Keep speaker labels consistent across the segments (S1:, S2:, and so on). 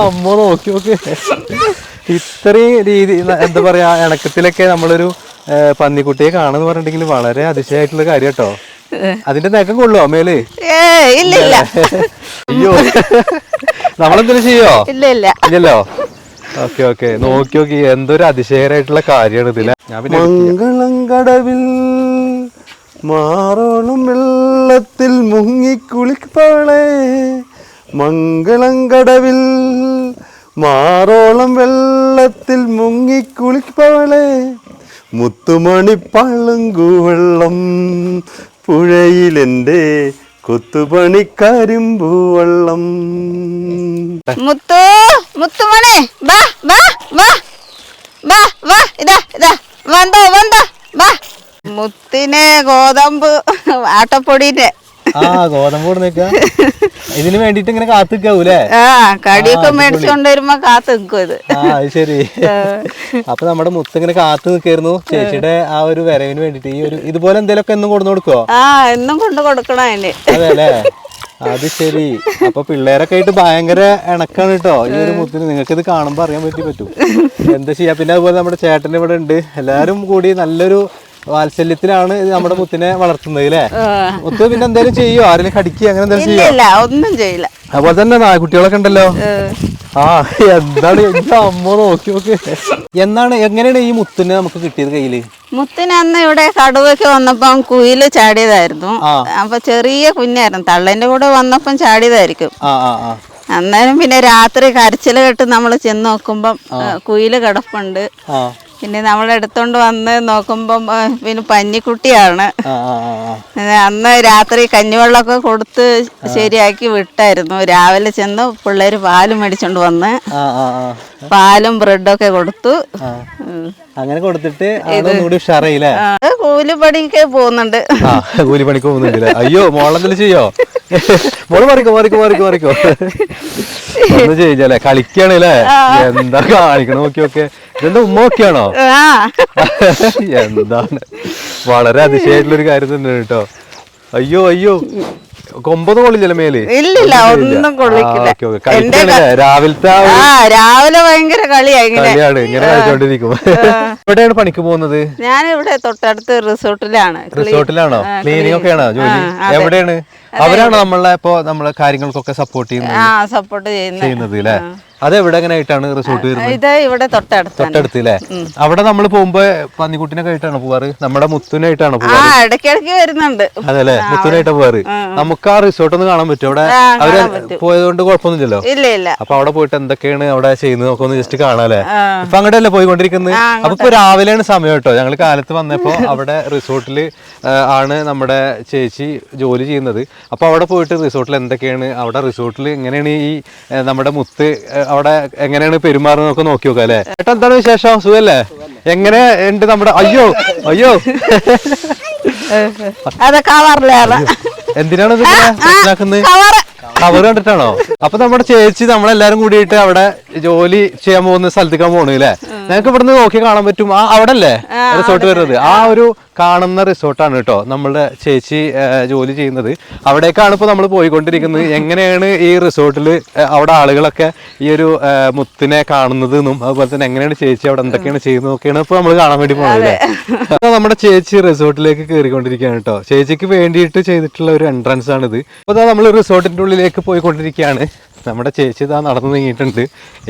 S1: അമ്മ നോക്കി നോക്ക്. ഇത്രയും രീതി എന്താ പറയാ ഇണക്കത്തിലൊക്കെ നമ്മളൊരു പന്നിക്കുട്ടിയെ കാണുന്ന് പറഞ്ഞിട്ടുണ്ടെങ്കിൽ വളരെ അതിശയമായിട്ടുള്ള കാര്യം കേട്ടോ. അതിന്റെ നഖം കൊള്ളുവോ മേല്?
S2: ഇല്ല.
S1: അയ്യോ, നമ്മളെന്തെങ്കിലും ചെയ്യോ? ഇല്ലല്ലോ. ഓക്കെ ഓക്കെ, നോക്കി നോക്കി എന്തൊരു അതിശയകരമായിട്ടുള്ള കാര്യമാണ് ഇതില്. മംഗളം കടവിൽ മാറോളം വെള്ളത്തിൽ മുങ്ങിക്കുളിപ്പവളെ, മംഗളം കടവിൽ മാറോളം വെള്ളത്തിൽ മുങ്ങിക്കുളിപ്പവളെ, മുത്തുമണി പളുങ്കുവെള്ളം പുഴയിലെന്റെ കൊത്തുപണിക്കരിമ്പൂവെള്ളം.
S2: മുത്തുമണി വാ വാ വാ വാ വാ, ഇതാ ഇതാ വന്നോ വന്നോ വാ. മുത്തിനെ ഗോതമ്പ് ആട്ടപ്പൊടിന്റെ
S1: ഗോതമ്പ് കൊടുക്ക. ഇതിന് വേണ്ടിട്ട് ഇങ്ങനെ കാത്തു നിൽക്കാവൂലേ?
S2: കടിയൊക്കെ മേടിച്ചോണ്ട് വരുമ്പോ കാത്തു നിൽക്കും ഇത്.
S1: അത് ശരി. അപ്പൊ നമ്മുടെ മുത്ത് ഇങ്ങനെ കാത്തു നിൽക്കായിരുന്നു ചേച്ചിയുടെ ആ ഒരു വരവിന് വേണ്ടിട്ട്. ഈ ഒരു ഇതുപോലെ എന്തെങ്കിലുമൊക്കെ എന്നും കൊണ്ടു കൊടുക്കോ?
S2: എന്നും കൊണ്ട് കൊടുക്കണം അതിന്.
S1: അതെ അല്ലേ, അത് ശരി. അപ്പൊ പിള്ളേരൊക്കെ ആയിട്ട് ഭയങ്കര ഇണക്കാണ് കേട്ടോ ഈ ഒരു മുത്തിന്. നിങ്ങൾക്ക് ഇത് കാണുമ്പോ അറിയാൻ പറ്റും. എന്താ ചെയ്യാ. പിന്നെ അതുപോലെ നമ്മുടെ ചേട്ടൻ ഇവിടെ ഉണ്ട്. എല്ലാരും കൂടി നല്ലൊരു വാത്സല്യത്തിലാണ് നമ്മുടെ മുത്തിനെ വളർത്തുന്നത് അല്ലേ? മുത്ത് പിന്നെ എന്തെങ്കിലും ചെയ്യോ? ആരെങ്കിലും കടിക്കുക അങ്ങനെ എന്തെങ്കിലും ചെയ്യോ?
S2: ഒന്നും ചെയ്യില്ല.
S1: അതുപോലെ തന്നെ നായ്ക്കുട്ടികളൊക്കെ ഉണ്ടല്ലോ. എന്താണ് അമ്മ നോക്കി നോക്ക്. എങ്ങനെയാണ് ഈ മുത്തിനെ നമുക്ക് കിട്ടിയത് കയ്യില്?
S2: മുത്തിന് അന്ന് ഇവിടെ കടുവൊക്കെ വന്നപ്പം കുയില് ചാടിയതായിരുന്നു. അപ്പൊ ചെറിയ കുഞ്ഞായിരുന്നു, തള്ളേന്റെ കൂടെ വന്നപ്പം ചാടിയതായിരിക്കും. അന്നേരം പിന്നെ രാത്രി കരച്ചില് കേട്ട് നമ്മൾ ചെന്ന് നോക്കുമ്പം കുയില് കിടപ്പുണ്ട്. പിന്നെ നമ്മളെടുത്തോണ്ട് വന്ന് നോക്കുമ്പം പിന്നെ പന്നിക്കുട്ടിയാണ്. അന്ന് രാത്രി കഞ്ഞിവെള്ളമൊക്കെ കൊടുത്ത് ശരിയാക്കി വിട്ടായിരുന്നു. രാവിലെ ചെന്ന് പിള്ളേര് പാല് മേടിച്ചോണ്ട് വന്ന് പാലും ബ്രെഡൊക്കെ കൊടുത്തു.
S1: അങ്ങനെ കൊടുത്തിട്ട് ഉഷാറായില്ലേ?
S2: കൂലിപ്പണിക്ക് പോകുന്നുണ്ട്.
S1: കൂലിപ്പണിക്ക് പോകുന്നുണ്ട്. അയ്യോ, മോളെന്തെങ്കിലും ചെയ്യോ? മോള് മറിക്കോ ഒന്നും ചെയ്യില്ലേ? കളിക്കാണല്ലേ? എന്താ കാണിക്കണ നോക്കി നോക്കെ. ഇതെന്താ ഉമ്മ ഒക്കെയാണോ? എന്താണ്, വളരെ അതിശയായിട്ടുള്ളൊരു കാര്യം തന്നെ കേട്ടോ. അയ്യോ, കൊമ്പൊന്നും കൊള്ളില്ലല്ലോ മേല്?
S2: ഇല്ലില്ല, ഒന്നും കൊള്ളിക്കില്ല. രാവിലെ ഭയങ്കര കളിയാണ്
S1: ഇങ്ങനെ കളിച്ചോണ്ടിരിക്കും. എവിടെയാണ് പണിക്ക് പോകുന്നത്?
S2: ഞാനിവിടെ തൊട്ടടുത്ത് റിസോർട്ടിലാണോ?
S1: ക്ലീനിങ് ഒക്കെയാണോ ജോലി? എവിടെയാണ്? അവരാണോ നമ്മളെ കാര്യങ്ങൾക്കൊക്കെ സപ്പോർട്ട് ചെയ്യുന്നത് അല്ലേ? അതെവിടെ എങ്ങനെ ആയിട്ടാണ് റിസോർട്ട് വരുന്നത്?
S2: ഇത് ഇവിടെ
S1: തൊട്ടടുത്ത് അല്ലേ? അവിടെ നമ്മൾ പോകുമ്പോ പന്നിക്കുട്ടിനൊക്കെ ആയിട്ടാണ് പോവാറ്? നമ്മുടെ മുത്തുനായിട്ടാണോ പോവാറ്?
S2: ഇടയ്ക്കിടയ്ക്ക് വരുന്നുണ്ട്.
S1: അതെല്ലേ, മുത്തുനായിട്ടാ പോവാറ്. നമുക്ക് ആ റിസോർട്ട് ഒന്ന് കാണാൻ പറ്റും? അവിടെ അവര് പോയതുകൊണ്ട് കുഴപ്പമൊന്നുമില്ലല്ലോ.
S2: ഇല്ല.
S1: അപ്പൊ അവിടെ പോയിട്ട് എന്തൊക്കെയാണ് അവിടെ ചെയ്യുന്നത് നമുക്ക് ഒന്ന് ജസ്റ്റ് കാണാല്ലേ? ഇപ്പൊ അങ്ങോട്ടല്ലേ പോയിക്കൊണ്ടിരിക്കുന്നത്? അപ്പൊ ഇപ്പൊ രാവിലെയാണ് സമയം കേട്ടോ. ഞങ്ങൾ കാലത്ത് വന്നപ്പോ അവിടെ റിസോർട്ടില് ആണ് നമ്മുടെ ചേച്ചി ജോലി ചെയ്യുന്നത്. അപ്പൊ അവിടെ പോയിട്ട് റിസോർട്ടിൽ എന്തൊക്കെയാണ്, അവിടെ റിസോർട്ടിൽ എങ്ങനെയാണ് ഈ നമ്മുടെ മുത്ത് അവിടെ എങ്ങനെയാണ് പെരുമാറുന്നത് നമുക്ക് നോക്കി നോക്കാം അല്ലെ? ചേട്ടാ, എന്താണ് വിശേഷം? സുഖല്ലേ? എങ്ങനെ ഉണ്ട് നമ്മുടെ അയ്യോ എന്തിനാണ് ഇത് മനസ്സിലാക്കുന്നത്? കവർ കണ്ടിട്ടാണോ? അപ്പൊ നമ്മുടെ ചേച്ചി നമ്മളെല്ലാരും കൂടിയിട്ട് അവിടെ ജോലി ചെയ്യാൻ പോകുന്ന സ്ഥലത്തേക്കാൻ പോണു അല്ലേ? ഞങ്ങൾക്ക് ഇവിടുന്ന് നോക്കി കാണാൻ പറ്റും. അവിടെ അല്ലേ റിസോർട്ട് വരുന്നത്? ആ ഒരു കാണുന്ന റിസോർട്ടാണ് കേട്ടോ നമ്മളുടെ ചേച്ചി ജോലി ചെയ്യുന്നത്. അവിടേക്കാണ് ഇപ്പൊ നമ്മൾ പോയിക്കൊണ്ടിരിക്കുന്നത്. എങ്ങനെയാണ് ഈ റിസോർട്ടിൽ അവിടെ ആളുകളൊക്കെ ഈ ഒരു മുത്തിനെ കാണുന്നത് എന്നും അതുപോലെ തന്നെ എങ്ങനെയാണ് ചേച്ചി അവിടെ എന്തൊക്കെയാണ് ചെയ്യുന്നതൊക്കെയാണ് ഇപ്പൊ നമ്മൾ കാണാൻ വേണ്ടി പോകുന്നത്. നമ്മുടെ ചേച്ചി റിസോർട്ടിലേക്ക് കയറിക്കൊണ്ടിരിക്കുകയാണ് കേട്ടോ. ചേച്ചിക്ക് വേണ്ടിയിട്ട് ചെയ്തിട്ടുള്ള ഒരു എൻട്രൻസ് ആണിത്. അപ്പൊ നമ്മൾ റിസോർട്ടിന്റെ ഉള്ളിലേക്ക് പോയിക്കൊണ്ടിരിക്കുകയാണ്. നമ്മുടെ ചേച്ചി ഇതാ നടന്നു നീങ്ങിയിട്ടുണ്ട്.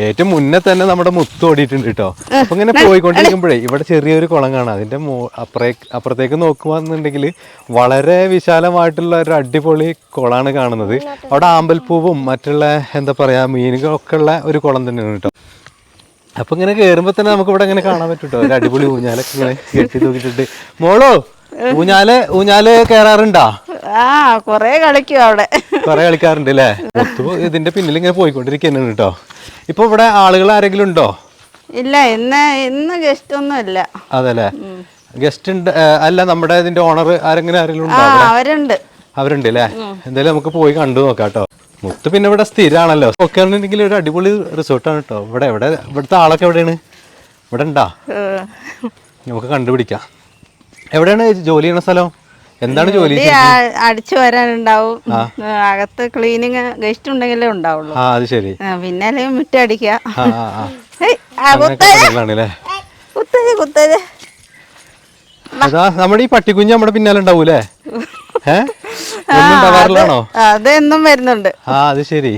S1: ഏറ്റവും മുന്നേ തന്നെ നമ്മുടെ മുത്ത് ഓടിയിട്ടുണ്ട് കേട്ടോ. അപ്പൊ ഇങ്ങനെ പോയിക്കൊണ്ടിരിക്കുമ്പോഴേ ഇവിടെ ചെറിയൊരു കുളം കാണാം. അതിന്റെ അപ്പുറത്തേക്ക് നോക്കുകയാണെന്നുണ്ടെങ്കിൽ വളരെ വിശാലമായിട്ടുള്ള ഒരു അടിപൊളി കുളമാണ് കാണുന്നത്. അവിടെ ആമ്പൽപ്പൂവും മറ്റുള്ള എന്താ പറയാ മീനുകളൊക്കെ ഉള്ള ഒരു കുളം തന്നെയാണ് കേട്ടോ. അപ്പൊ ഇങ്ങനെ കേറുമ്പോ തന്നെ നമുക്ക് ഇവിടെ ഇങ്ങനെ കാണാൻ പറ്റും കേട്ടോ. ഒരു അടിപൊളി ഊഞ്ഞാലൊക്കെ ഇങ്ങനെ കെട്ടി തൂക്കിയിട്ടുണ്ട്. മോളോ, ഊഞ്ഞാല് കേറാറുണ്ടാ?
S2: കൊറേ കളിക്കും അവിടെ.
S1: കൊറേ കളിക്കാറുണ്ട് അല്ലേ? ഇതിന്റെ പിന്നിൽ ഇങ്ങനെ പോയിക്കൊണ്ടിരിക്കുന്നു കേട്ടോ. ഇപ്പൊ ഇവിടെ ആളുകൾ ആരെങ്കിലും ഉണ്ടോ?
S2: ഇല്ല, ഇന്ന് ഗസ്റ്റ് ഒന്നും ഇല്ല.
S1: അതെല്ലേ, ഗസ്റ്റ് ഉണ്ട്. അല്ല, നമ്മുടെ ഇതിന്റെ ഓണർ ആരെങ്കിലും ഉണ്ടോ? അവരുണ്ട് അല്ലേ? എന്തായാലും നമുക്ക് പോയി കണ്ടു നോക്കാം കേട്ടോ. മുത്ത് പിന്നെ ഇവിടെ സ്ഥിരാണല്ലോ. ഒക്കെ ആണെന്നുണ്ടെങ്കിൽ ഒരു അടിപൊളി റിസോർട്ടാണ് കേട്ടോ. ഇവിടുത്തെ ആളൊക്കെ എവിടെയാണ്? ഇവിടെ ഉണ്ടാ? നമുക്ക് കണ്ടുപിടിക്കാം. എവിടെയാണ് ജോലി ചെയ്യണ സ്ഥലം? എന്താണ് ജോലി?
S2: അടിച്ചു വരാനുണ്ടാവും, അകത്ത് ക്ലീനിങ് ഗസ്റ്റ് ഉണ്ടെങ്കിലേ ഉണ്ടാവുള്ളൂ.
S1: അത് ശരി.
S2: പിന്നെ അല്ലെങ്കിൽ മുറ്റടിക്കുക.
S1: നമ്മുടെ ഈ പട്ടിക്കുഞ്ഞ് നമ്മുടെ പിന്നാലെ ഉണ്ടാവൂലേ? ഉണ്ടാവാറില്ലാണോ?
S2: അതെന്നും വരുന്നുണ്ട്.
S1: അത് ശരി,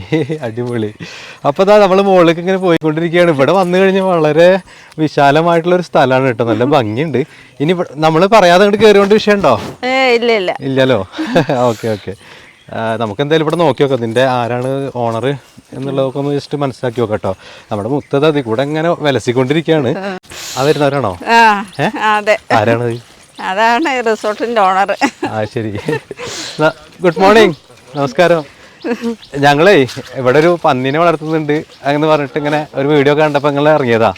S1: അടിപൊളി. അപ്പൊ നമ്മള് മുകളിലേക്ക് ഇങ്ങനെ പോയിക്കൊണ്ടിരിക്കുകയാണ്. ഇവിടെ വന്നു കഴിഞ്ഞാൽ വളരെ വിശാലമായിട്ടുള്ള ഒരു സ്ഥലമാണ് കേട്ടോ, നല്ല ഭംഗിയുണ്ട്. ഇനി നമ്മള് പറയാതെ അങ്ങോട്ട് കയറിയോണ്ട് വിഷയം ഉണ്ടോ? ഇല്ലല്ലോ. ഓക്കെ ഓക്കെ, നമുക്ക് എന്തായാലും ഇവിടെ നോക്കി നോക്കാം നിന്റെ ആരാണ് ഓണർ എന്നുള്ളതൊക്കെ ഒന്ന് ജസ്റ്റ് മനസ്സിലാക്കി നോക്കാം കേട്ടോ. നമ്മുടെ മുത്തത് അതിൽ കൂടെ ഇങ്ങനെ വിലസിക്കൊണ്ടിരിക്കുകയാണ്. ആ വരുന്നവരാണോ? ആരാണത്?
S2: അതാണ് റിസോർട്ടിന്റെ ഓണർ.
S1: ശരി, ഗുഡ് മോർണിംഗ്, നമസ്കാരം. ഞങ്ങളേ ഇവിടെ ഒരു പന്നിനെ വളർത്തുന്നുണ്ട് എന്ന് പറഞ്ഞിട്ട് ഇങ്ങനെ ഒരു വീഡിയോ കണ്ടപ്പോൾ നിങ്ങൾ ഇറങ്ങിയതാ.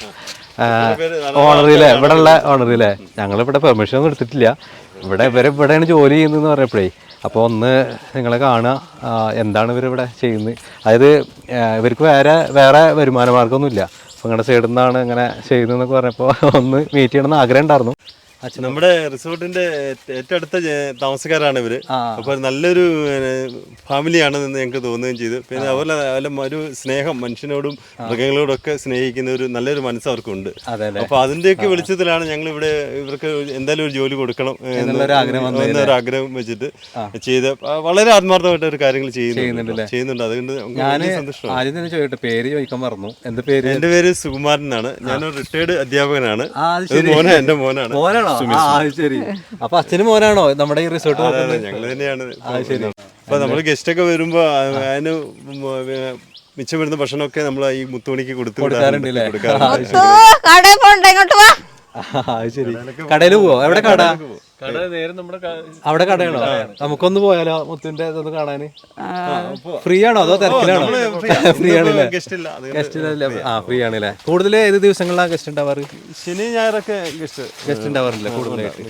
S1: ഓണറില്ലേ, ഇവിടെ ഉള്ള ഓണറില്ലേ? ഞങ്ങളിവിടെ പെർമിഷൻ ഒന്നും എടുത്തിട്ടില്ല. ഇവിടെയാണ് ജോലി ചെയ്യുന്നതെന്ന് പറഞ്ഞപ്പോഴേ അപ്പോൾ ഒന്ന് നിങ്ങളെ കാണുക, എന്താണ് ഇവരിവിടെ ചെയ്യുന്നത്. അതായത് ഇവർക്ക് വേറെ വരുമാന മാർഗ്ഗമൊന്നുമില്ല. അപ്പോൾ നിങ്ങളുടെ സൈഡിൽ നിന്നാണ് ഇങ്ങനെ ചെയ്യുന്നതെന്നൊക്കെ പറഞ്ഞപ്പോൾ ഒന്ന് മീറ്റ് ചെയ്യണമെന്ന് ആഗ്രഹം ഉണ്ടായിരുന്നു.
S3: നമ്മുടെ റിസോർട്ടിന്റെ ഏറ്റവും അടുത്ത താമസക്കാരാണ് ഇവര്. അപ്പൊ നല്ലൊരു ഫാമിലിയാണെന്ന് ഞങ്ങൾക്ക് തോന്നുകയും ചെയ്തു. പിന്നെ അതുപോലെ ഒരു സ്നേഹം, മനുഷ്യനോടും മൃഗങ്ങളോടും ഒക്കെ സ്നേഹിക്കുന്ന ഒരു നല്ലൊരു മനസ്സ് അവർക്കുണ്ട്. അപ്പൊ അതിന്റെയൊക്കെ വെളിച്ചത്തിലാണ് ഞങ്ങൾ ഇവിടെ ഇവർക്ക് എന്തായാലും ഒരു ജോലി കൊടുക്കണം എന്നൊരു ആഗ്രഹം വെച്ചിട്ട് ചെയ്ത് വളരെ ആത്മാർത്ഥമായിട്ട് ഒരു കാര്യങ്ങൾ ചെയ്യുന്നുണ്ട്. അതുകൊണ്ട്
S1: സന്തോഷം. പേര് ചോദിക്കാൻ മറന്നു.
S3: എന്റെ പേര് സുകുമാരൻ എന്നാണ്. ഞാനൊരു റിട്ടയർഡ് അധ്യാപകനാണ്. എന്റെ മോനാണ്.
S1: ശരി. അപ്പൊ അച്ഛനും മോനാണോ നമ്മുടെ ഈ റിസോർട്ട്?
S3: ഞങ്ങള് തന്നെയാണ്. അപ്പൊ നമ്മള് ഗസ്റ്റ് ഒക്കെ വരുമ്പോ അതിന് മിച്ചം വരുന്ന ഭക്ഷണമൊക്കെ നമ്മൾ ഈ മുത്തുമണിക്ക് കൊടുക്കാറുണ്ട്.
S1: ശരി, കടയിൽ പോവോ? എവിടെ കട? അവിടെ കടയാണോ? നമുക്കൊന്ന് പോയാലോ മുത്തിന്റെ ഇതൊന്ന് കാണാന്? ഫ്രീ ആണോ അതോ തിരക്കിലാണോ? ഫ്രീ ആണല്ലേ? ഗസ്റ്റ് ഫ്രീ ആണല്ലേ? കൂടുതൽ ഏത് ദിവസങ്ങളിലാണ് ഗസ്റ്റ് ഉണ്ടാവാറ്?
S3: ശനി ഞായറൊക്കെ
S1: ഗസ്റ്റ് ഉണ്ടാവാറില്ല കൂടുതലായിട്ട്.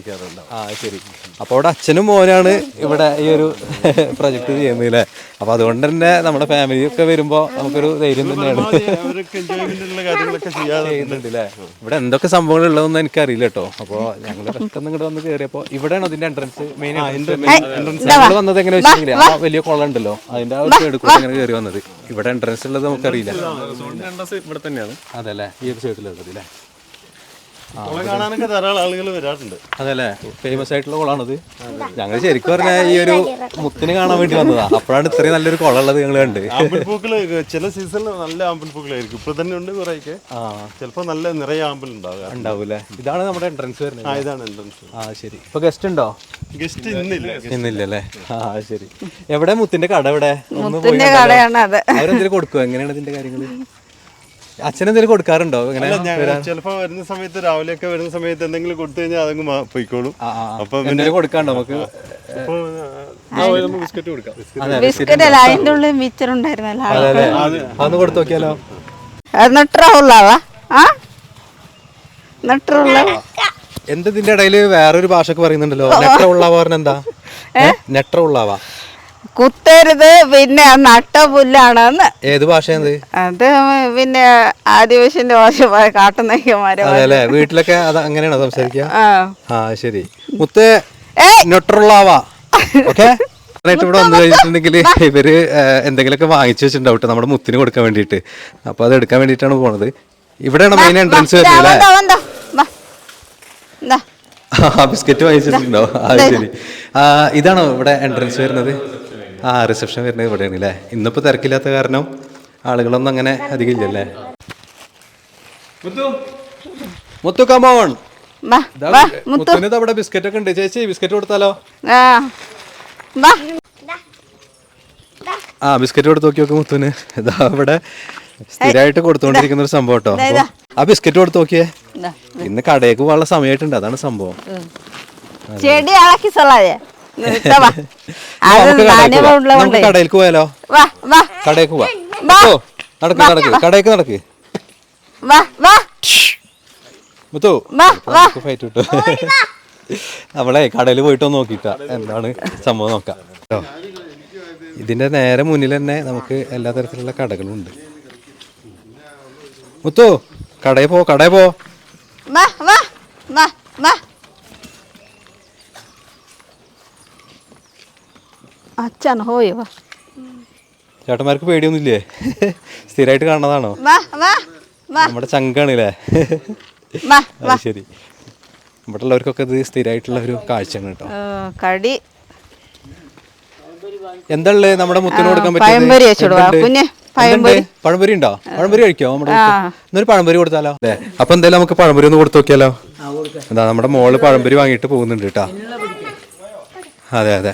S1: ശരി. അപ്പൊ അവിടെ അച്ഛനും മോനാണ് ഇവിടെ ഈ ഒരു പ്രൊജക്ട് ചെയ്യുന്നില്ലേ? അപ്പൊ അതുകൊണ്ട് തന്നെ നമ്മുടെ ഫാമിലി ഒക്കെ വരുമ്പോ നമുക്കൊരു ധൈര്യം തന്നെയാണ്. ചെയ്യുന്നുണ്ടല്ലേ? ഇവിടെ എന്തൊക്കെ സംഭവങ്ങൾ ഉള്ളതെന്ന് എനിക്കറിയില്ല കേട്ടോ. അപ്പൊ ഞങ്ങൾ പെട്ടെന്ന് ഇങ്ങോട്ട് വന്ന് കയറിയപ്പോ ഇവിടെയാണോ ഇതിന്റെ എൻട്രൻസ്? മെയിൻ ഞങ്ങൾ വന്നത് എങ്ങനെ വെച്ചിട്ടുണ്ടെങ്കിൽ ആ വലിയ കുളം ഉണ്ടല്ലോ, അതിന്റെ ആ ഒരു സൈഡ് കൂടെ എങ്ങനെ കയറി വന്നത്. ഇവിടെ എൻട്രൻസ് ഉള്ളത് നമുക്കറിയില്ല.
S3: ഇവിടെ തന്നെയാണ്.
S1: അതല്ലേ, ഈ ഒരു സൈഡിലുള്ളത് അല്ലേ?
S3: കാണാനൊക്കെ ധാരാളം ആളുകൾ വരാറുണ്ട്.
S1: അതല്ലേ, ഫേമസ് ആയിട്ടുള്ള കുളമാണത്. ഞങ്ങൾ ശരിക്കും പറഞ്ഞാൽ ഈ ഒരു മുത്തിനെ കാണാൻ വേണ്ടി വന്നതാ. അപ്പോഴാണ് ഇത്രയും നല്ലൊരു കുളം ഉള്ളത് ഞങ്ങൾ കണ്ട്.
S3: ആമ്പൽപ്പൂക്കള് ചില സീസണിൽ നല്ല ആമ്പൽപ്പൂക്കളായിരിക്കും. ഇപ്പൊ തന്നെ ഉണ്ട് കുറേയൊക്കെ. ചിലപ്പോ നല്ല നിറയെ ആമ്പൽ
S1: ഉണ്ടാവൂല്ലേ? ഇതാണ് നമ്മുടെ എൻട്രൻസ് വരുന്നത്.
S3: ഇതാണ് എൻട്രൻസ്.
S1: ശരി. ഇപ്പൊ ഗസ്റ്റ് ഉണ്ടോ?
S3: ഗസ്റ്റ്
S1: ഇന്നില്ലല്ലേ? ശരി. എവിടെ മുത്തിന്റെ കട? എവിടെ? അവരെന്തെങ്കിലും കൊടുക്കുവോ? എങ്ങനെയാണ് ഇതിന്റെ കാര്യങ്ങള്? അച്ഛനെന്തെങ്കിലും കൊടുക്കാറുണ്ടോ?
S3: ചിലപ്പോ വരുന്ന സമയത്ത്, രാവിലെയൊക്കെ വരുന്ന സമയത്ത് എന്തെങ്കിലും കൊടുത്തു കഴിഞ്ഞാൽ അതങ്ങ് പോയിക്കോളും.
S1: അപ്പൊ എന്തെങ്കിലും കൊടുക്കാണ്ടോ നമുക്ക്?
S3: ബിസ്ക്കറ്റ് കൊടുക്കാം.
S1: അതൊന്ന് കൊടുത്തു നോക്കിയാലോ? എന്താ ഇതിന്റെ ഇടയില് വേറൊരു ഭാഷക്ക് പറയുന്നുണ്ടല്ലോ? നെട്ര ഉള്ളാവ പറഞ്ഞ എന്താ? നെട്ര ഉള്ളാവ
S2: കുത്തരുത്, പിന്നെ നട്ട പുല്ലാണെന്ന്.
S1: ഏത് ഭാഷയത്?
S2: അത് പിന്നെ ആദിവാസിന്റെ ഭാഷ, കാട്ടുനയ്യന്മാരെ.
S1: അതെല്ലേ, വീട്ടിലൊക്കെ അത് അങ്ങനെയാണോ സംസാരിക്കുക? ശരി. മുത്തേ നെട്രുള്ളാവ. ഓക്കെ. ഇവിടെ വന്നു കഴിഞ്ഞിട്ടുണ്ടെങ്കിൽ ഇവര് എന്തെങ്കിലുമൊക്കെ വാങ്ങിച്ചു വെച്ചിട്ടുണ്ടാവും നമ്മുടെ മുത്തിന് കൊടുക്കാൻ വേണ്ടിട്ട്. അപ്പൊ അത് എടുക്കാൻ വേണ്ടിട്ടാണ് പോണത്. ഇവിടെയാണ് മെയിൻ എൻട്രൻസ് വരുന്നത്. ബിസ്ക്കറ്റ് വാങ്ങിച്ചിട്ടുണ്ടോ? അത് ശരി. ഇതാണോ ഇവിടെ എൻട്രൻസ് വരുന്നത്? റിസപ്ഷൻ വരുന്നത് ഇവിടെയാണ് അല്ലേ? ഇന്നിപ്പോൾ തിരക്കില്ലാത്ത കാരണം ആളുകളൊന്നും അങ്ങനെ അധികം ഇല്ലല്ലേ? മുത്തു കമോൺ. മുത്തുവിന് അവിടെ ബിസ്ക്കറ്റ് ഒക്കെ ഉണ്ട്. ചേച്ചി ബിസ്ക്കറ്റ് കൊടുത്താലോ? ബിസ്ക്കറ്റ് കൊടുത്ത് നോക്കി നോക്ക് മുത്തുവിന്. ഇതാ ഇവിടെ സ്ഥിരമായിട്ട് കൊടുത്തോണ്ടിരിക്കുന്ന ഒരു സംഭവം കേട്ടോ. ആ ബിസ്ക്കറ്റ് കൊടുത്ത് നോക്കിയേ. ഇന്ന് കടയിലേക്ക് പോകാനുള്ള സമയമായിട്ടുണ്ട്, അതാണ് സംഭവം.
S2: ചെടി ഇളക്കി
S1: നമുക്ക് കടയിലേക്ക് പോയാലോ? കടയിലേക്ക് പോവാ. നടക്ക് കടയിലേക്ക് നടക്ക്. മുത്തു ഫൈറ്റ് കിട്ടോ? നമ്മളെ കടയിൽ പോയിട്ട് നോക്കിട്ടാ എന്താണ് സംഭവം നോക്കാം. ഇതിന്റെ നേരെ മുന്നിൽ തന്നെ നമുക്ക് എല്ലാ തരത്തിലുള്ള കടകളും ഉണ്ട്. മുത്തു കടയിൽ പോ.
S2: അച്ഛൻ ഹോയോ വാ
S1: ചേട്ടന്മാർക്ക് പേടിയൊന്നുമില്ലേ? സ്ഥിരമായിട്ട് കാണുന്നതാണോ?
S2: വാ വാ വാ
S1: നമ്മുടെ ചങ്കാണല്ലേ?
S2: വാ
S1: അത് ശരി. ഇവിടെ ഉള്ളവർക്കൊക്കെ ഇത് സ്ഥിരമായിട്ടുള്ള ഒരു കാഴ്ചയാണ് കേട്ടോ.
S2: കടി
S1: എന്താ നമ്മുടെ മുത്തിന് കൊടുക്കാൻ
S2: പഴംപൊരി വെച്ചിടുവാ കുഞ്ഞ്.
S1: പഴംപൊരി ഉണ്ടോ? പഴംപൊരി കഴിക്കോ? നമ്മുടെ ഇന്നൊരു പഴംപൊരി കൊടുത്താലോ? അല്ലേ, അപ്പൊ എന്തായാലും നമുക്ക് പഴംപൊരി ഒന്ന് കൊടുത്തു നോക്കിയാലോ? എന്താ നമ്മുടെ മോള് പഴംപൊരി വാങ്ങിയിട്ട് പോകുന്നുണ്ട് കേട്ടോ. അതെ അതെ.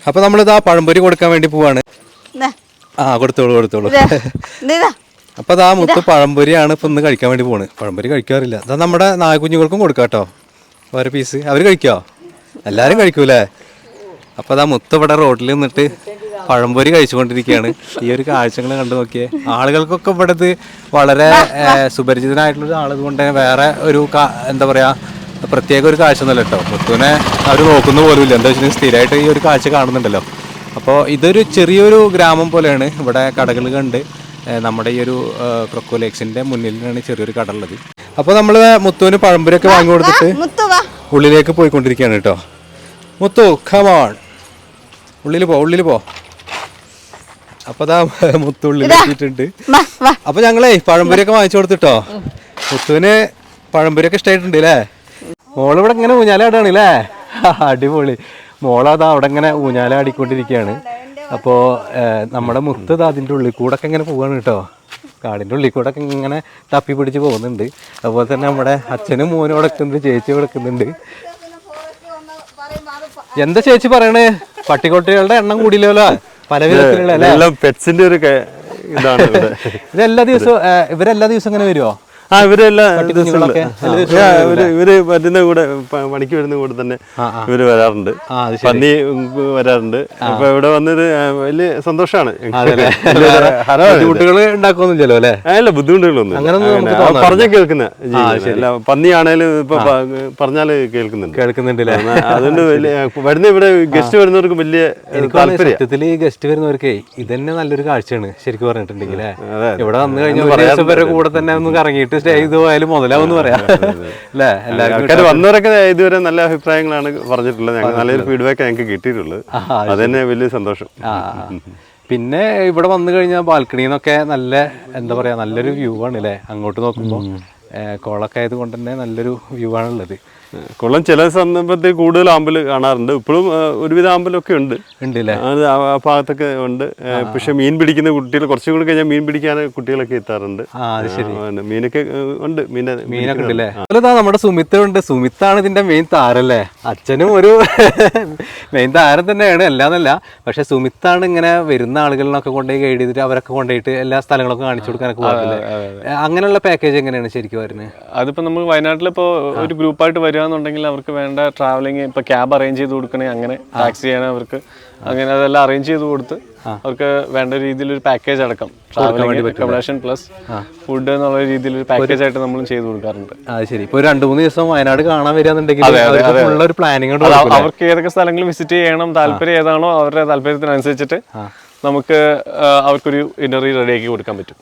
S1: അപ്പൊ നമ്മളിതാ പഴംപൊരി കൊടുക്കാൻ വേണ്ടി പോവാണ്. ആ കൊടുത്തോളൂ കൊടുത്തോളൂ. അപ്പൊ അതാ മുത്ത് പഴംപൊരിയാണ് ഇപ്പൊ ഇന്ന് കഴിക്കാൻ വേണ്ടി പോണ്. പഴംപൊരി കഴിക്കാറില്ല. അതാ നമ്മുടെ നായക്കുഞ്ഞുങ്ങൾക്കും കൊടുക്കാം കേട്ടോ, ഓരോ പീസ്. അവര് കഴിക്കോ? എല്ലാരും കഴിക്കൂലേ? അപ്പൊ അതാ മുത്ത് ഇവിടെ റോഡിൽ നിന്നിട്ട് പഴംപൊരി കഴിച്ചുകൊണ്ടിരിക്കുകയാണ്. ഈ ഒരു കാഴ്ചകൾ കണ്ടു നോക്കിയേ. ആളുകൾക്കൊക്കെ ഇവിടെ ഇത് വളരെ സുപരിചിതനായിട്ടുള്ള ആളുകൊണ്ട് വേറെ ഒരു എന്താ പറയാ പ്രത്യേക ഒരു കാഴ്ച ഒന്നുമല്ല കേട്ടോ. മുത്തുവിനെ അവർ നോക്കുന്ന പോലും ഇല്ല. എന്താ വെച്ചിട്ടുണ്ടെങ്കിൽ സ്ഥിരമായിട്ട് ഈ ഒരു കാഴ്ച കാണുന്നുണ്ടല്ലോ. അപ്പോൾ ഇതൊരു ചെറിയൊരു ഗ്രാമം പോലെയാണ്. ഇവിടെ കടകൾ കണ്ട് നമ്മുടെ ഈ ഒരു ക്രൊക്കോ ലേക്സിന്റെ മുന്നിലാണ് ചെറിയൊരു കട ഉള്ളത്. അപ്പോൾ നമ്മൾ മുത്തുവിന് പഴംപൊരിയൊക്കെ വാങ്ങി കൊടുത്തിട്ട് ഉള്ളിലേക്ക് പോയിക്കൊണ്ടിരിക്കുകയാണ് കേട്ടോ. മുത്തു കമോൺ, ഉള്ളിൽ പോ. അപ്പൊ അതാ മുത്തു ഉള്ളിലെത്തിയിട്ടുണ്ട്. അപ്പൊ ഞങ്ങളേ പഴംപൊരിയൊക്കെ വാങ്ങിച്ചു കൊടുത്തിട്ടോ. മുത്തുവിന് പഴംപൊരിയൊക്കെ ഇഷ്ടമായിട്ടുണ്ട് അല്ലേ? മോളിവിടെ ഇങ്ങനെ ഊഞ്ഞാലാടാണ് അല്ലേ? അടിപൊളി. മോളതാ അവിടെ ഇങ്ങനെ ഊഞ്ഞാലാടിക്കൊണ്ടിരിക്കുകയാണ്. അപ്പോൾ നമ്മുടെ മുത്ത് അതിൻ്റെ ഉള്ളിൽ കൂടെ ഒക്കെ ഇങ്ങനെ പോവാണ് കേട്ടോ. കാടിൻ്റെ ഉള്ളിൽ കൂടെ ഒക്കെ ഇങ്ങനെ തപ്പി പിടിച്ച് പോകുന്നുണ്ട്. അതുപോലെ തന്നെ നമ്മുടെ അച്ഛനും മോനും കിടക്കുന്നുണ്ട്, ചേച്ചി കിടക്കുന്നുണ്ട്. എന്താ ചേച്ചി പറയണേ? പട്ടിക്കുട്ടികളുടെ എണ്ണം കൂടിയില്ലല്ലോ, പല വിധത്തിലുള്ള
S3: പെറ്റ്സിന്റെ ഒരു ഇതാണ്.
S1: ഇതെല്ലാ ദിവസവും ഇവരെല്ലാ ദിവസം ഇങ്ങനെ വരുമോ?
S3: ഇവര് പറ്റുന്ന കൂടെ പണിക്ക് വരുന്ന കൂടെ തന്നെ ഇവര് വരാറുണ്ട്. പന്നി വരാറുണ്ട്. അപ്പൊ ഇവിടെ വന്നത് വലിയ സന്തോഷമാണ്.
S1: ബുദ്ധിമുട്ടുകൾ ഉണ്ടാക്കുന്നില്ലല്ലോ അല്ലെ?
S3: അല്ല, ബുദ്ധിമുട്ടുകളൊന്നും പറഞ്ഞ കേൾക്കുന്ന പന്നിയാണേലും ഇപ്പൊ പറഞ്ഞാല് കേൾക്കുന്നുണ്ട്. അതുകൊണ്ട് വലിയ വരുന്ന ഇവിടെ ഗസ്റ്റ് വരുന്നവർക്ക് വലിയ താല്പര്യം.
S1: സത്യത്തില് ഈ ഗസ്റ്റ് വരുന്നവർക്കേ ഇതന്നെ നല്ലൊരു കാഴ്ചയാണ് ശരിക്കും പറഞ്ഞിട്ടുണ്ടെങ്കിൽ. ഇവിടെ വന്നു കഴിഞ്ഞാൽ കൂടെ തന്നെ ഒന്ന് കറങ്ങിയിട്ട് സ്റ്റേ പോയാലും മുതലാവെന്ന് പറയാം അല്ലേ? എല്ലാവരും
S3: വന്നവരൊക്കെ ഇതുവരെ നല്ല അഭിപ്രായങ്ങളാണ് പറഞ്ഞിട്ടുള്ളത്. ഞങ്ങൾക്ക് നല്ലൊരു ഫീഡ്ബാക്ക് ഞങ്ങൾക്ക് കിട്ടിയിട്ടുള്ളത്. അതന്നെ വലിയ സന്തോഷം.
S1: പിന്നെ ഇവിടെ വന്നു കഴിഞ്ഞാൽ ബാൽക്കണിന്നൊക്കെ നല്ല എന്താ പറയാ നല്ലൊരു വ്യൂ ആണ് അല്ലേ? അങ്ങോട്ട് നോക്കുമ്പോൾ കോളൊക്കെ ആയത് കൊണ്ട് തന്നെ നല്ലൊരു വ്യൂ ആണുള്ളത്.
S3: കുളം ചില സന്ദർഭത്തിൽ കൂടുതൽ ആമ്പല് കാണാറുണ്ട്. ഇപ്പോഴും ഒരുവിധ ആമ്പലൊക്കെ ഉണ്ട് ആ ഭാഗത്തൊക്കെ ഉണ്ട്. പക്ഷെ മീൻ പിടിക്കുന്ന കുട്ടികൾ കുറച്ചും കൂടി കഴിഞ്ഞാൽ മീൻ പിടിക്കാൻ കുട്ടികളൊക്കെ എത്താറുണ്ട്. മീനൊക്കെ ഉണ്ട്.
S1: മീനൊക്കെ ഉണ്ടല്ലേ? അതുപോലെ നമ്മുടെ സുമിത്ത് ഉണ്ട്. സുമിത്താണ് ഇതിന്റെ മെയിൻ താരല്ലേ? അച്ഛനും ഒരു മെയിൻ താരം തന്നെയാണ്, അല്ലാന്നല്ല. പക്ഷെ സുമിത്താണ് ഇങ്ങനെ വരുന്ന ആളുകളിനൊക്കെ കൊണ്ടുപോയി ഗൈഡ് ചെയ്തിട്ട് അവരൊക്കെ കൊണ്ടുപോയിട്ട് എല്ലാ സ്ഥലങ്ങളൊക്കെ കാണിച്ചു കൊടുക്കാനൊക്കെ പോകില്ലേ? അങ്ങനെയുള്ള പാക്കേജ് എങ്ങനെയാണ് ശരിക്കും വരുന്നത്?
S4: അതിപ്പോ നമ്മൾ വയനാട്ടിലിപ്പോ ഒരു ഗ്രൂപ്പായിട്ട് വരികയാണെന്നുണ്ടെങ്കിൽ അവർക്ക് വേണ്ട ട്രാവലിംഗ് ഇപ്പൊ ക്യാബ് അറേഞ്ച് ചെയ്ത് കൊടുക്കണേ, അങ്ങനെ ടാക്സി ചെയ്യണേ, അവർക്ക് അങ്ങനെ അതെല്ലാം അറേഞ്ച് ചെയ്ത് കൊടുത്ത് അവർക്ക് വേണ്ട രീതിയിൽ ഒരു പാക്കേജ് അടക്കം ട്രാവലിംഗ് അക്കോമഡേഷൻ പ്ലസ് ഫുഡ് എന്നുള്ള രീതിയിൽ ഒരു പാക്കേജ് ആയിട്ട് നമ്മൾ ചെയ്ത് കൊടുക്കാറുണ്ട്.
S1: ശരി. ഇപ്പൊ 2-3 ദിവസം വയനാട് കാണാൻ വരികയാണെന്നുണ്ടെങ്കിൽ
S4: അവർക്ക് ഏതൊക്കെ സ്ഥലങ്ങൾ വിസിറ്റ് ചെയ്യണം, താല്പര്യം ഏതാണോ അവരുടെ താല്പര്യത്തിനനുസരിച്ചിട്ട് നമുക്ക് അവർക്കൊരു ഇൻ്റർവ്യൂ റെഡിയാക്കി കൊടുക്കാൻ പറ്റും.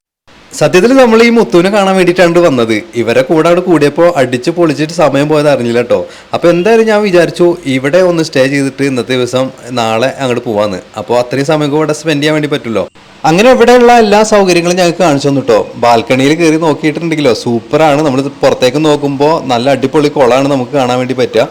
S1: സത്യത്തിൽ നമ്മൾ ഈ മുത്തുവിനെ കാണാൻ വേണ്ടിയിട്ടാണ് വന്നത്. ഇവരെ കൂടെ അവിടെ കൂടിയപ്പോൾ അടിച്ച് പൊളിച്ചിട്ട് സമയം പോയത് അറിഞ്ഞില്ല കേട്ടോ. അപ്പോൾ എന്തായാലും ഞാൻ വിചാരിച്ചു ഇവിടെ ഒന്ന് സ്റ്റേ ചെയ്തിട്ട് ഇന്നത്തെ ദിവസം നാളെ അങ്ങോട്ട് പോവാന്ന്. അപ്പോൾ അത്രയും സമയം ഇവിടെ സ്പെൻഡ് ചെയ്യാൻ വേണ്ടി പറ്റുമല്ലോ. അങ്ങനെ ഇവിടെയുള്ള എല്ലാ സൗകര്യങ്ങളും ഞങ്ങൾക്ക് കാണിച്ചു തന്നു കേട്ടോ. ബാൽക്കണിയിൽ കയറി നോക്കിയിട്ടുണ്ടെങ്കിലോ സൂപ്പറാണ്. നമ്മൾ പുറത്തേക്ക് നോക്കുമ്പോൾ നല്ല അടിപൊളി കുളമാണ് നമുക്ക് കാണാൻ വേണ്ടി പറ്റുക.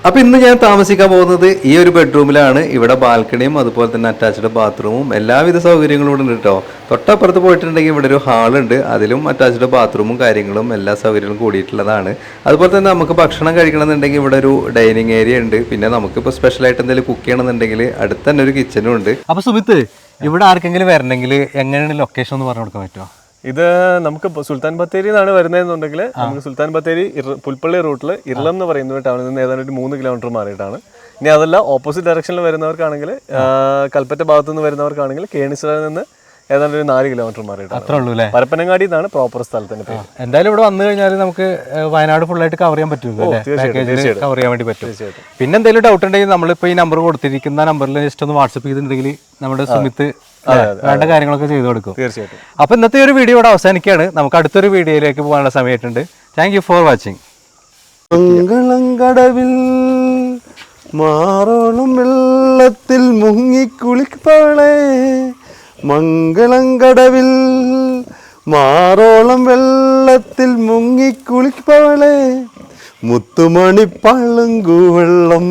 S1: അപ്പൊ ഇന്ന് ഞാൻ താമസിക്കാൻ പോകുന്നത് ഈ ഒരു ബെഡ്റൂമിലാണ്. ഇവിടെ ബാൽക്കണിയും അതുപോലെ തന്നെ അറ്റാച്ച്ഡ് ബാത്റൂമും എല്ലാവിധ സൗകര്യങ്ങളും ഉണ്ട് കേട്ടോ. തൊട്ടപ്പുറത്ത് പോയിട്ടുണ്ടെങ്കിൽ ഇവിടെ ഒരു ഹാളുണ്ട്, അതിലും അറ്റാച്ച്ഡ് ബാത്റൂമും കാര്യങ്ങളും എല്ലാ സൗകര്യങ്ങളും കൂടിയിട്ടുള്ളതാണ്. അതുപോലെ തന്നെ നമുക്ക് ഭക്ഷണം കഴിക്കണമെന്നുണ്ടെങ്കിൽ ഇവിടെ ഒരു ഡൈനിങ് ഏരിയ ഉണ്ട്. പിന്നെ നമുക്കിപ്പോൾ സ്പെഷ്യലായിട്ട് എന്തെങ്കിലും കുക്ക് ചെയ്യണമെന്നുണ്ടെങ്കിൽ അടുത്ത് തന്നെ ഒരു കിച്ചനും ഉണ്ട്. അപ്പൊ സുമിത്ത്, ഇവിടെ ആർക്കെങ്കിലും വരണമെങ്കിൽ എങ്ങനെയാണ് ലൊക്കേഷൻ ഒന്ന് പറഞ്ഞു കൊടുക്കാൻ പറ്റുമോ?
S4: ഇത് നമുക്ക് സുൽത്താൻ ബത്തേരി എന്നാണ് വരുന്നതെന്നുണ്ടെങ്കിൽ നമുക്ക് സുൽത്താൻ ബത്തേരി പുൽപ്പള്ളി റൂട്ടിൽ ഇർളം എന്ന് പറയുന്ന ടൗണിൽ നിന്ന് ഏതാണ്ട് ഒരു 3 കിലോമീറ്റർ മാറിയിട്ടാണ്. ഇനി അതല്ല ഓപ്പോസിറ്റ് ഡയറക്ഷനിൽ വരുന്നവർക്കാണെങ്കിൽ കൽപ്പറ്റ ഭാഗത്തു നിന്ന് വരുന്നവർക്കാണെങ്കിൽ കേണിച്ചിറയിൽ നിന്ന് ഏതാണ്ട് ഒരു 4 കിലോമീറ്റർ മാറിയിട്ടാണ്. പരപ്പനങ്ങാടി എന്നാണ് പ്രോപ്പർ സ്ഥലത്തിന്റെ പേര്.
S1: എന്തായാലും ഇവിടെ വന്നു കഴിഞ്ഞാൽ നമുക്ക് വയനാട് ഫുള്ളായിട്ട് കവർ ചെയ്യാൻ പറ്റുമല്ലോ, കവർ ചെയ്യാൻ വേണ്ടി പറ്റും. പിന്നെ എന്തെങ്കിലും ഡൗട്ട് ഉണ്ടെങ്കിൽ നമ്മളിപ്പോ ഈ നമ്പർ കൊടുത്തിരിക്കുന്ന നമ്പറിൽ ജസ്റ്റ് ഒന്ന് വാട്സപ്പ് ചെയ്തിട്ടുണ്ടെങ്കിൽ നമ്മുടെ സുമിത്ത് വേണ്ട കാര്യങ്ങളൊക്കെ ചെയ്തു കൊടുക്കും.
S4: തീർച്ചയായിട്ടും.
S1: അപ്പൊ ഇന്നത്തെ ഒരു വീഡിയോ ഇവിടെ അവസാനിക്കുകയാണ്. നമുക്ക് അടുത്തൊരു വീഡിയോയിലേക്ക് പോകാനുള്ള സമയമായിട്ടുണ്ട്. Thank you for watching. മംഗളങ്കടവിൽ
S3: മാറോളം വെള്ളത്തിൽ മുങ്ങിക്കുളിപ്പവളെ മംഗളങ്കടവിൽ മാറോളം വെള്ളത്തിൽ മുങ്ങിക്കുളിപ്പവളെ മുത്തുമണിപ്പളുങ്കുവെള്ളം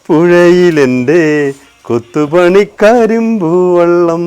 S3: പുഴയിലെൻ്റെ കൊത്തുപണിക്കരിമ്പൂവെള്ളം.